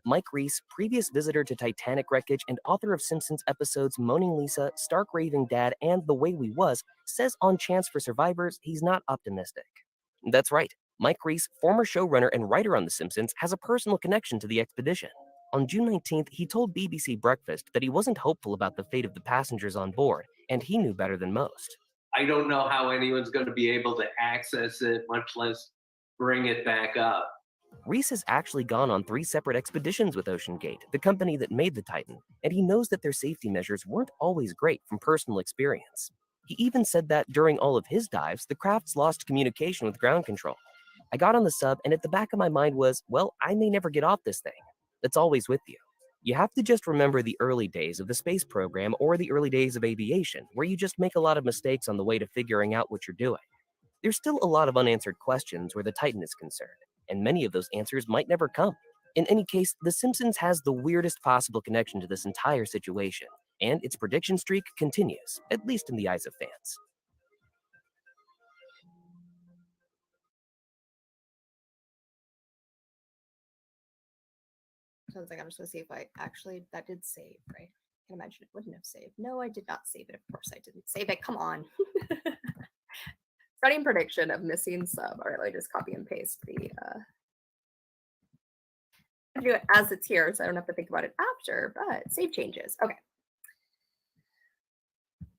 Mike Reese, previous visitor to Titanic wreckage and author of Simpsons episodes Moaning Lisa, Stark Raving Dad, and The Way We Was, says on Chance for Survivors he's not optimistic. That's right. Mike Reese, former showrunner and writer on The Simpsons, has a personal connection to the expedition. On June 19th, he told BBC Breakfast that he wasn't hopeful about the fate of the passengers on board, and he knew better than most. I don't know how anyone's going to be able to access it, much less bring it back up. Reese has actually gone on 3 separate expeditions with OceanGate, the company that made the Titan, and he knows that their safety measures weren't always great from personal experience. He even said that during all of his dives, the crafts lost communication with ground control. "I got on the sub, and at the back of my mind was, well, I may never get off this thing. That's always with you. You have to just remember the early days of the space program or the early days of aviation, where you just make a lot of mistakes on the way to figuring out what you're doing. There's still a lot of unanswered questions where the Titan is concerned. and many of those answers might never come. In any case, The Simpsons has the weirdest possible connection to this entire situation, and its prediction streak continues, at least in the eyes of fans. Sounds like I'm just gonna see if I actually, that did save, right? I can imagine it wouldn't have saved. No, I did not save it. Of course I didn't save it. Come on. Running prediction of missing sub. All right, let me just copy and paste the do it as it's here, so I don't have to think about it after, but save changes. Okay.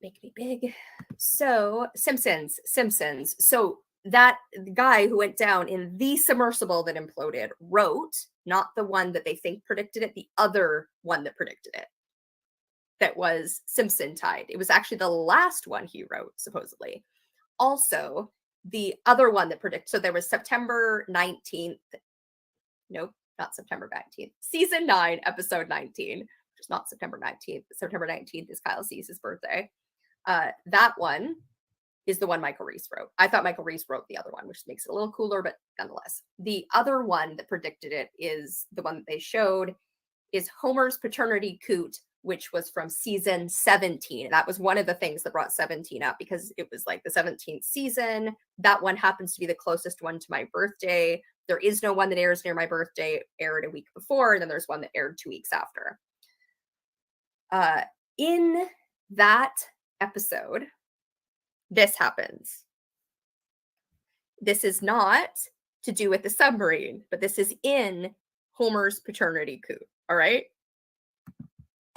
Make me big. So Simpsons. So that guy who went down in the submersible that imploded wrote, not the one that they think predicted it, the other one that predicted it. That was Simpson Tide. It was actually the last one he wrote, supposedly. Also, the other one that predicted, so there was September 19th. Nope, not September 19th. Season 9, episode 19, which is not September 19th. September 19th is Kyle Cease's birthday. That one is the one Michael Reese wrote. I thought Michael Reese wrote the other one, which makes it a little cooler, but nonetheless. The other one that predicted it is the one that they showed is Homer's paternity coot, which was from season 17. That was one of the things that brought 17 up because it was like the 17th season. That one happens to be the closest one to my birthday. There is no one that airs near my birthday, aired a week before, and then there's one that aired 2 weeks after. In that episode, this happens. This is not to do with the submarine, but this is in Homer's paternity coup. All right?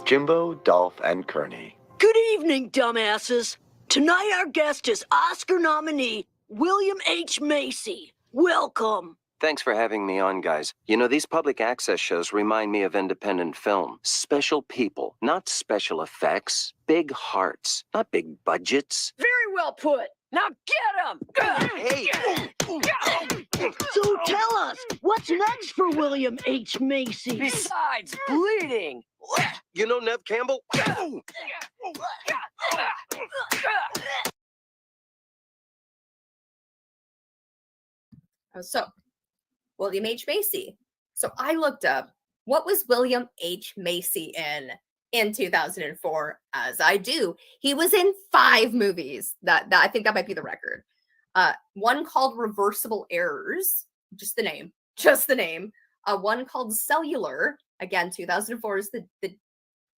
Jimbo, Dolph, and Kearney. Good evening, dumbasses. Tonight our guest is Oscar nominee William H. Macy. Welcome. Thanks for having me on, guys. You know, these public access shows remind me of independent film. Special people, not special effects. Big hearts, not big budgets. Very well put. Now get him! Hey! So tell us, what's next for William H. Macy? Besides bleeding! You know Nev Campbell? So, William H. Macy. So I looked up, what was William H. Macy in 2004? As I do. He was in 5 movies. That I think that might be the record. One called Reversible Errors, just the name. One called Cellular. Again, 2004 is the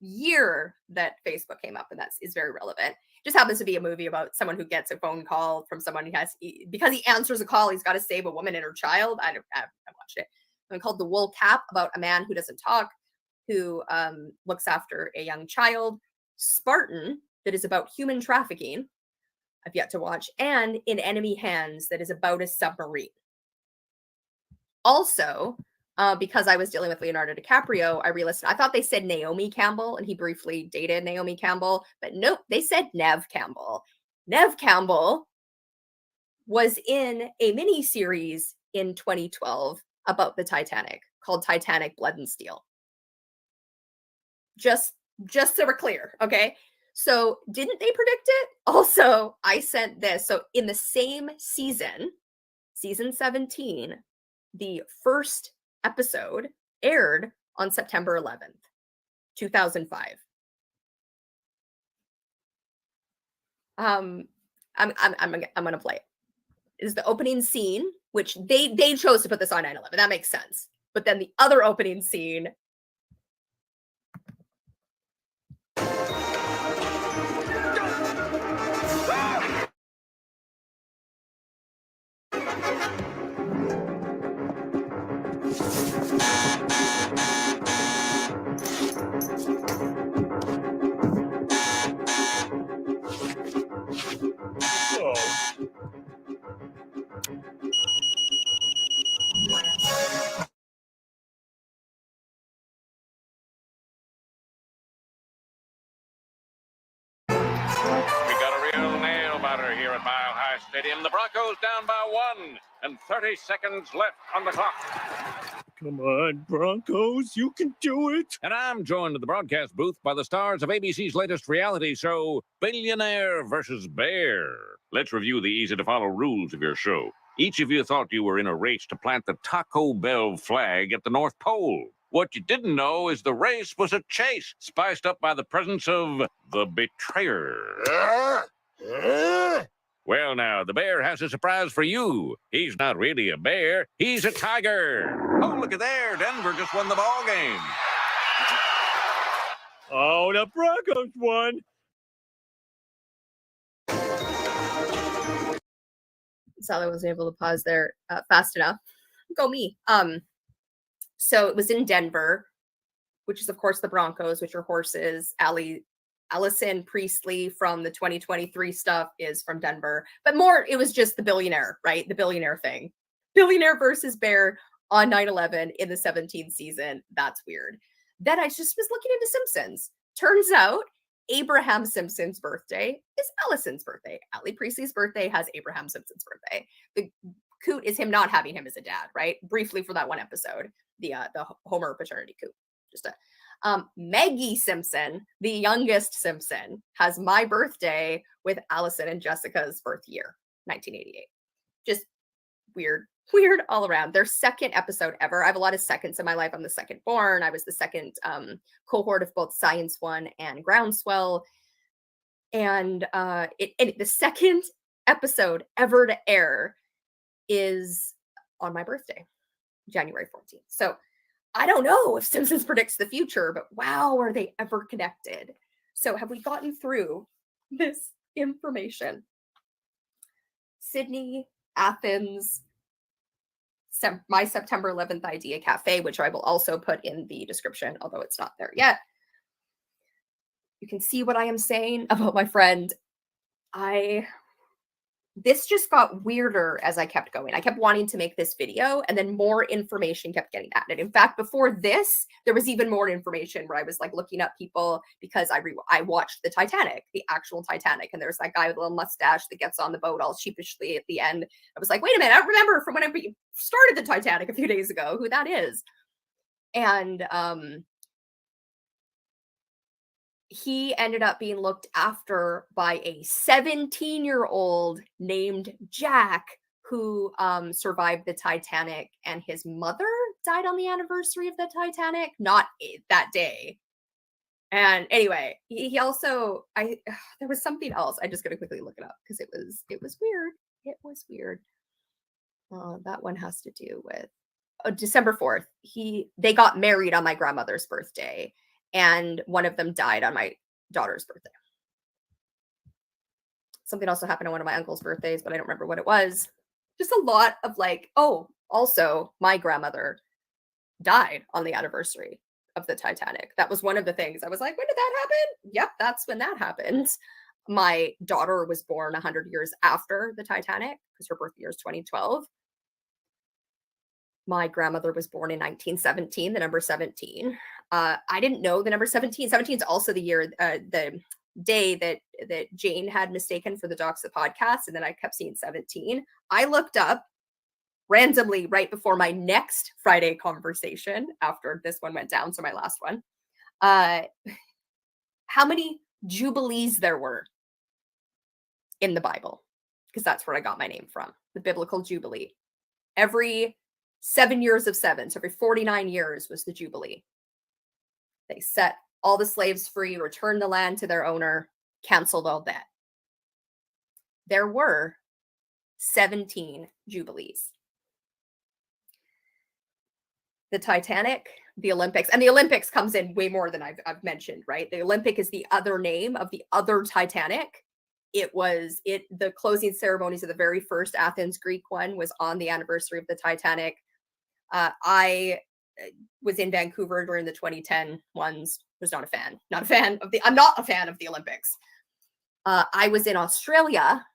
year that Facebook came up, and that is very relevant. Just happens to be a movie about someone who gets a phone call from someone who has, because he answers a call, he's got to save a woman and her child. I watched it. One called The Wool Cap, about a man who doesn't talk, who looks after a young child. Spartan, that is about human trafficking. I've yet to watch. And In Enemy Hands, that is about a submarine. Also, because I was dealing with Leonardo DiCaprio, I re-listened. I thought they said Naomi Campbell, and he briefly dated Naomi Campbell, but nope, they said Nev Campbell. Nev Campbell was in a mini-series in 2012 about the Titanic called Titanic Blood and Steel. Just so we're clear, okay? So didn't they predict it? Also, I sent this. So in the same season, season 17, the first episode aired on September 11th, 2005. I'm gonna play it. It is the opening scene, which they chose to put this on 9/11. That makes sense. But then the other opening scene. Here at Mile High Stadium, the Broncos down by 1 and 30 seconds left on the clock. Come on, Broncos, you can do it. And I'm joined in the broadcast booth by the stars of ABC's latest reality show, Billionaire versus Bear. Let's review the easy-to-follow rules of your show. Each of you thought you were in a race to plant the Taco Bell flag at the North Pole. What you didn't know is the race was a chase, spiced up by the presence of the betrayer. Well, now, the bear has a surprise for you. He's not really a bear, he's a tiger. Oh, look at there. Denver just won the ball game. Oh, the Broncos won. Sally wasn't able to pause there fast enough. Go me. So it was in Denver, which is of course the Broncos, which are horses. Allison Priestley from the 2023 stuff is from Denver, but more it was just the billionaire, right? The billionaire thing. Billionaire versus bear on 9/11 in the 17th season. That's weird. Then I just was looking into Simpsons. Turns out Abraham Simpson's birthday is Allison's birthday. Allie Priestley's birthday has Abraham Simpson's birthday. The coot is him not having him as a dad, right? Briefly for that one episode, the Homer paternity coot. Just Maggie Simpson, the youngest Simpson, has my birthday with Allison and Jessica's birth year, 1988. Just weird all around. Their second episode ever. I have a lot of seconds in my life. I'm the second born. I was the second cohort of both Science One and Groundswell. And the second episode ever to air is on my birthday, January 14th. So I don't know if Simpsons predicts the future, but wow, are they ever connected? So have we gotten through this information? Sydney, Athens, my September 11th idea cafe, which I will also put in the description, although it's not there yet. You can see what I am saying about my friend. This just got weirder as I kept going. I kept wanting to make this video, and then more information kept getting added. In fact, before this, there was even more information where I was like looking up people because I watched the Titanic, the actual Titanic, and there's that guy with a little mustache that gets on the boat all sheepishly at the end. I was like, wait a minute, I remember from when I started the Titanic a few days ago who that is. And he ended up being looked after by a 17-year-old named Jack who survived the Titanic, and his mother died on the anniversary of the Titanic, not that day. And anyway, he also, there was something else. I just gotta quickly look it up because it was weird. It was weird. That one has to do with December 4th. They got married on my grandmother's birthday, and one of them died on my daughter's birthday. Something also happened on one of my uncle's birthdays, but I don't remember what it was. Just a lot of like, oh, also my grandmother died on the anniversary of the Titanic. That was one of the things. I was like, when did that happen? Yep, that's when that happened. My daughter was born 100 years after the Titanic because her birth year is 2012. My grandmother was born in 1917, the number 17. I didn't know the number 17. 17 is also the year, the day that Jane had mistaken for the Docs of Podcast, and then I kept seeing 17. I looked up randomly right before my next Friday conversation after this one went down, so my last one, how many jubilees there were in the Bible, because that's where I got my name from, the biblical jubilee. Every 7 years of 7, so every 49 years was the Jubilee. They set all the slaves free, returned the land to their owner, canceled all debt. There were 17 Jubilees. The Titanic, the Olympics, and the Olympics comes in way more than I've mentioned, right? The Olympic is the other name of the other Titanic. The closing ceremonies of the very first Athens Greek one was on the anniversary of the Titanic. I was in Vancouver during the 2010 ones. Was not a fan. I'm not a fan of the Olympics. I was in Australia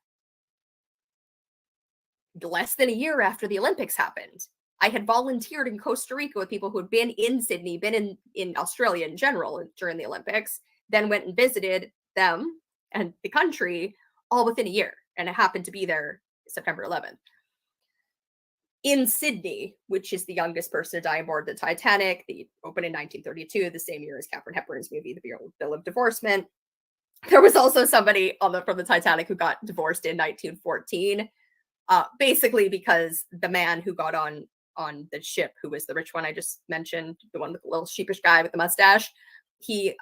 less than a year after the Olympics happened. I had volunteered in Costa Rica with people who had been in Sydney, been in Australia in general during the Olympics, then went and visited them and the country all within a year. And I happened to be there September 11th. In Sydney, which is the youngest person to die aboard the Titanic. They opened in 1932, the same year as Katharine Hepburn's movie, The Bill of Divorcement. There was also somebody from the Titanic who got divorced in 1914. Basically because the man who got on the ship, who was the rich one I just mentioned, the one with the little sheepish guy with the mustache, he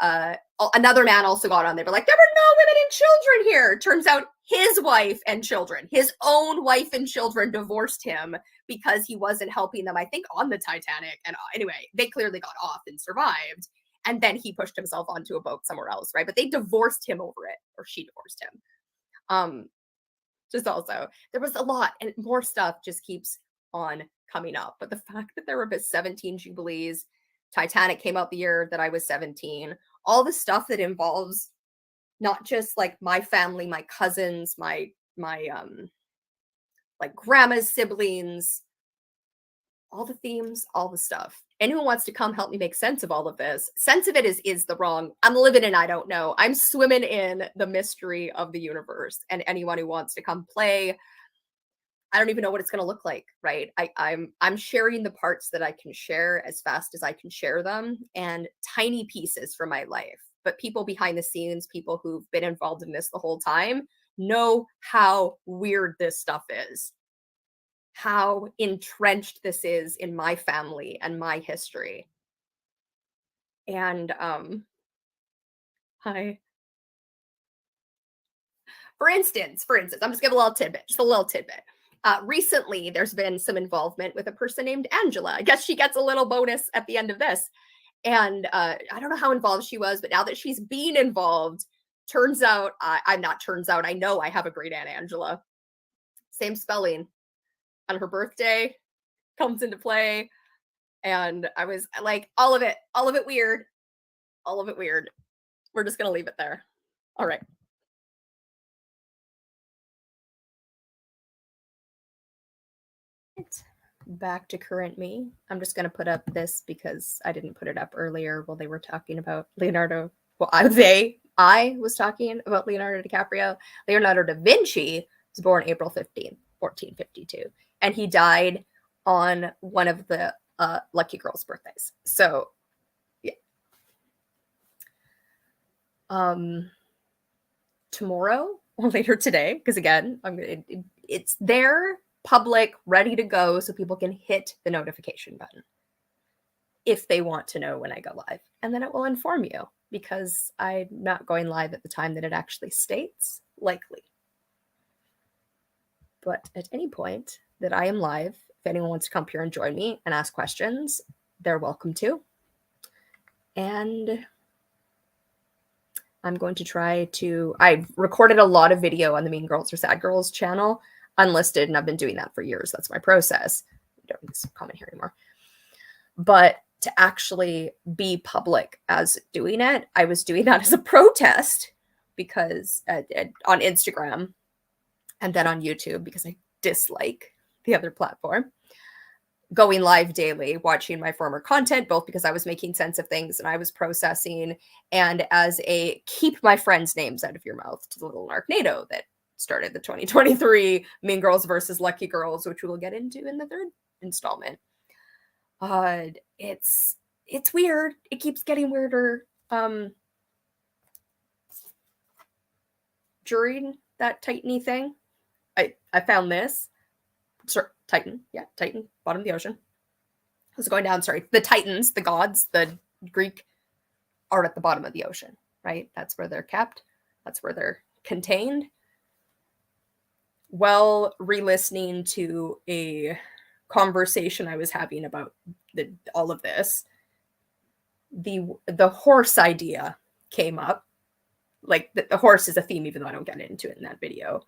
another man also got on. They were like, there were no women and children here. Turns out his wife and children, his own wife and children, divorced him because he wasn't helping them, I think, on the Titanic. And anyway, they clearly got off and survived. And then he pushed himself onto a boat somewhere else, right? But they divorced him over it, or she divorced him. Just also, there was a lot, and more stuff just keeps on coming up. But the fact that there were 17 Jubilees, Titanic came out the year that I was 17, all the stuff that involves not just like my family, my cousins, my like grandma's siblings, all the themes, all the stuff. Anyone wants to come help me make sense of all of this. Sense of it is the wrong. I'm living in I don't know. I'm swimming in the mystery of the universe. And anyone who wants to come play, I don't even know what it's going to look like, right? I'm sharing the parts that I can share as fast as I can share them, and tiny pieces from my life. But people behind the scenes, people who've been involved in this the whole time, know how weird this stuff is, how entrenched this is in my family and my history. And for instance, I'm just giving a little tidbit. Recently, there's been some involvement with a person named Angela. I guess she gets a little bonus at the end of this. And I don't know how involved she was, but now that she's being involved, turns out, I know I have a great Aunt Angela. Same spelling. On her birthday comes into play. And I was like, all of it weird. All of it weird. We're just going to leave it there. All right. Back to current me. I'm just going to put up this because I didn't put it up earlier while they were talking about Leonardo. Well, I was talking about Leonardo DiCaprio. Leonardo da Vinci was born April 15th, 1452. And he died on one of the lucky girls' birthdays. So, yeah. Tomorrow or later today, because again, it's there, public, ready to go, so people can hit the notification button if they want to know when I go live. And then it will inform you, because I'm not going live at the time that it actually states, likely. But at any point that I am live, if anyone wants to come here and join me and ask questions, they're welcome to. And I'm going to try to, I've recorded a lot of video on the Mean Girls or Sad Girls channel, unlisted, and I've been doing that for years. That's my process. I don't need to comment here anymore. But to actually be public as doing it, I was doing that as a protest, because on Instagram, and then on YouTube, because I dislike the other platform. Going live daily, watching my former content, both because I was making sense of things and I was processing, and as a keep my friends' names out of your mouth to the little Narcnado that started the 2023 Mean Girls versus Lucky Girls, which we'll get into in the third installment. It's weird. It keeps getting weirder. During that Titan-y thing, I found this. Titan, bottom of the ocean. I was going down, sorry. The Titans, the gods, the Greek, are at the bottom of the ocean, right? That's where they're kept. That's where they're contained. Well, re-listening to a conversation I was having about all of this, the horse idea came up. Like, the horse is a theme, even though I don't get into it in that video.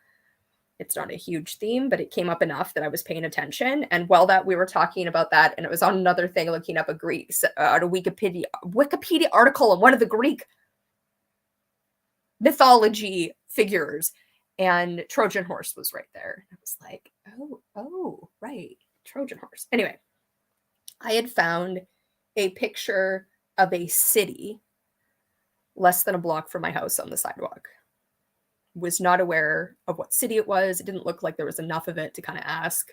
It's not a huge theme, but it came up enough that I was paying attention. And while that we were talking about that, and it was on another thing, looking up a Wikipedia article on one of the Greek mythology figures, and Trojan horse was right there. I was like, oh, right, Trojan horse. Anyway, I had found a picture of a city less than a block from my house on the sidewalk. Was not aware of what city it was. It didn't look like there was enough of it to kind of ask.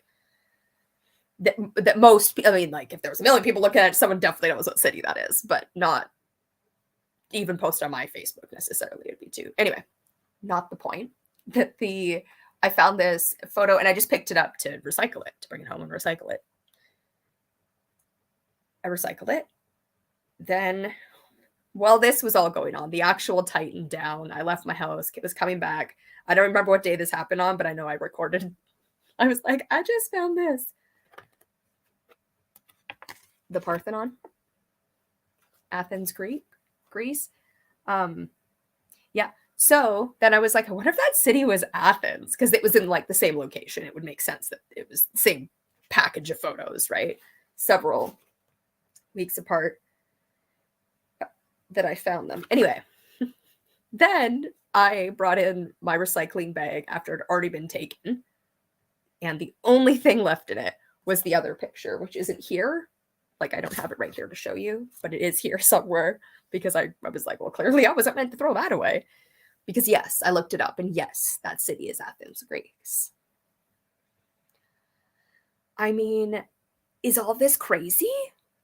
That most, I mean, like, if there was a million people looking at it, someone definitely knows what city that is, but not even post on my Facebook necessarily. It'd be too. Anyway, not the point. That the I found this photo and I just picked it up to recycle it, to bring it home and recycle it. I recycled it. Then, while this was all going on, the actual Titan down, I left my house, it was coming back. I don't remember what day this happened on, but I know I recorded. I was like, I just found this. The Parthenon. Athens, Greece. Yeah. So then I was like, I wonder if that city was Athens, because it was in like the same location. It would make sense that it was the same package of photos, right? Several weeks apart that I found them. Anyway, then I brought in my recycling bag after it had already been taken. And the only thing left in it was the other picture, which isn't here. Like, I don't have it right here to show you, but it is here somewhere, because I was like, well, clearly I wasn't meant to throw that away. Because yes, I looked it up, and yes, that city is Athens, Greece. I mean, is all this crazy?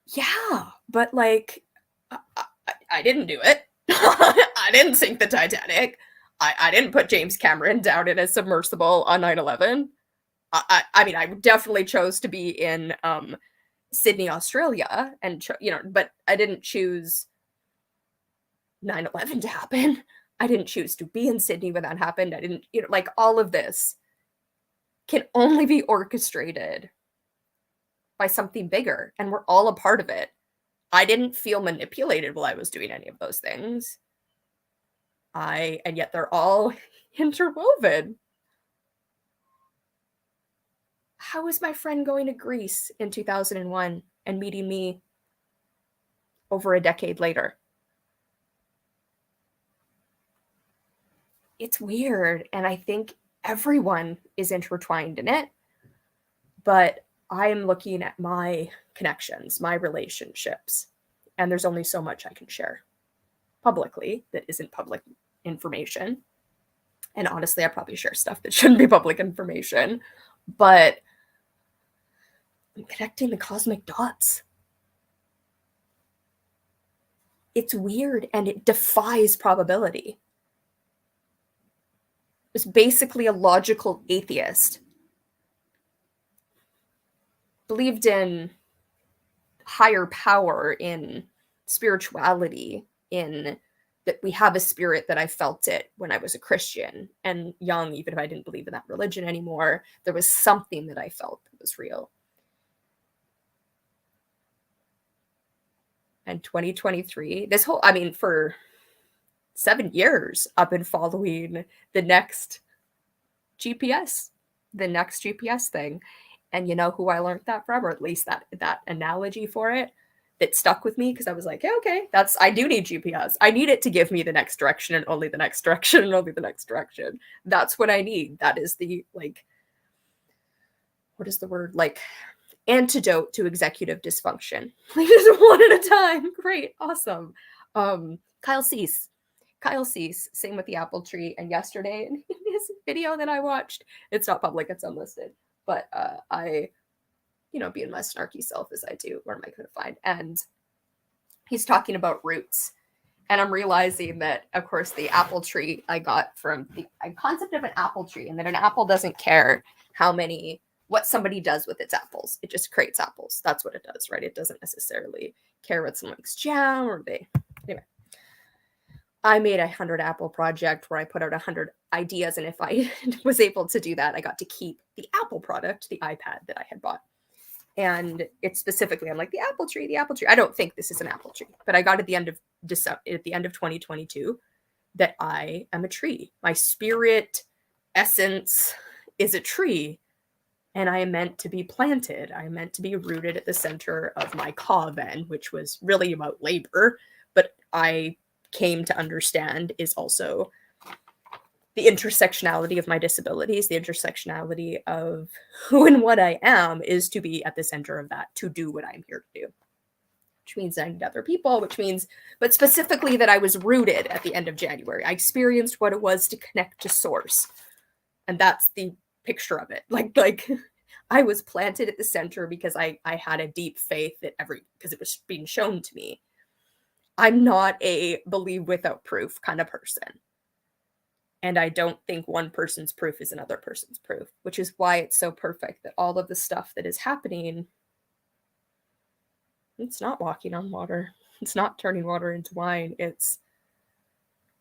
Yeah, but like, I didn't do it. I didn't sink the Titanic. I didn't put James Cameron down in a submersible on 9/11. I mean, I definitely chose to be in Sydney, Australia, and but I didn't choose 9/11 to happen. I didn't choose to be in Sydney when that happened. I didn't, like, all of this can only be orchestrated by something bigger, and we're all a part of it. I didn't feel manipulated while I was doing any of those things. And yet they're all interwoven. How is my friend going to Greece in 2001 and meeting me over a decade later? It's weird, and I think everyone is intertwined in it, but I am looking at my connections, my relationships, and there's only so much I can share publicly that isn't public information. And honestly, I probably share stuff that shouldn't be public information, but I'm connecting the cosmic dots. It's weird, and it defies probability. It's basically a logical atheist. Believed in higher power, in spirituality, in that we have a spirit, that I felt it when I was a Christian and young, even if I didn't believe in that religion anymore. There was something that I felt that was real. And 2023, for 7 years, I've been following the next GPS thing. And you know who I learned that from, or at least that analogy for it that stuck with me, because I was like, yeah, okay, I do need GPS. I need it to give me the next direction, and only the next direction, and only the next direction. That's what I need. That is the, like, what is the word? Like, antidote to executive dysfunction. Like, just one at a time. Great. Awesome. Kyle Cease, same with the apple tree. And yesterday, in his video that I watched, it's not public, it's unlisted, but I, being my snarky self as I do, what am I going to find? And he's talking about roots. And I'm realizing that, of course, the apple tree I got from the concept of an apple tree, and that an apple doesn't care what somebody does with its apples. It just creates apples. That's what it does, right? It doesn't necessarily care what someone makes jam anyway. I made a 100 apple project where I put out 100 ideas. And if I was able to do that, I got to keep the Apple product, the iPad that I had bought. And it's specifically, I'm like, the apple tree. I don't think this is an apple tree, but I got at the end of 2022 that I am a tree. My spirit essence is a tree, and I am meant to be planted. I am meant to be rooted at the center of my coven, which was really about labor, but I came to understand is also the intersectionality of my disabilities, the intersectionality of who and what I am, is to be at the center of that, to do what I'm here to do. Which means I need other people, but specifically that I was rooted at the end of January. I experienced what it was to connect to source. And that's the picture of it. Like I was planted at the center because I had a deep faith because it was being shown to me. I'm not a believe without proof kind of person. And I don't think one person's proof is another person's proof, which is why it's so perfect that all of the stuff that is happening, it's not walking on water. It's not turning water into wine. It's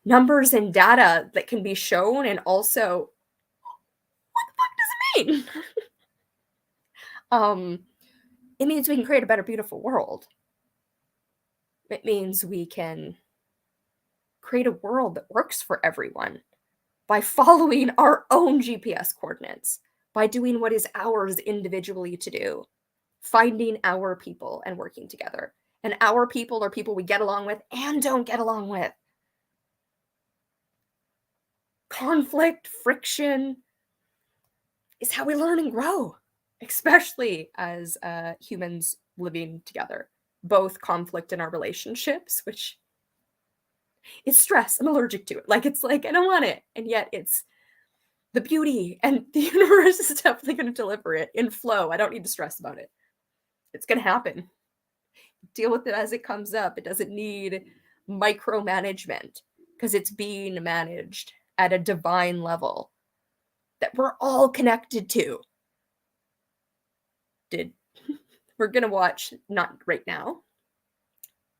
numbers and data that can be shown, and also, what the fuck does it mean? It means we can create a better, beautiful world. It means we can create a world that works for everyone by following our own GPS coordinates, by doing what is ours individually to do, finding our people and working together. And our people are people we get along with and don't get along with. Conflict, friction is how we learn and grow, especially as humans living together. Both conflict in our relationships, which is stress. I'm allergic to it. Like, it's like, I don't want it. And yet it's the beauty, and the universe is definitely going to deliver it in flow. I don't need to stress about it. It's going to happen. Deal with it as it comes up. It doesn't need micromanagement because it's being managed at a divine level that we're all connected to. We're going to watch, not right now,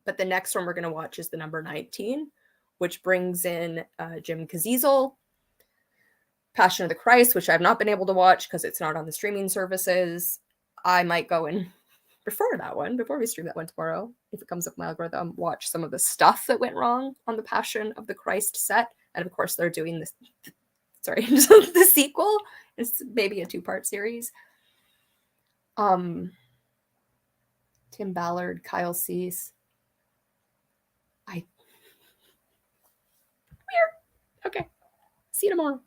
but the next one we're going to watch is the number 19, which brings in Jim Caviezel, Passion of the Christ, which I've not been able to watch because it's not on the streaming services. I might go and before that one, before we stream that one tomorrow, if it comes up my algorithm, watch some of the stuff that went wrong on the Passion of the Christ set. And of course, they're doing this, the sequel. It's maybe a 2-part series. Tim Ballard, Kyle Cease. Weird. Okay. See you tomorrow.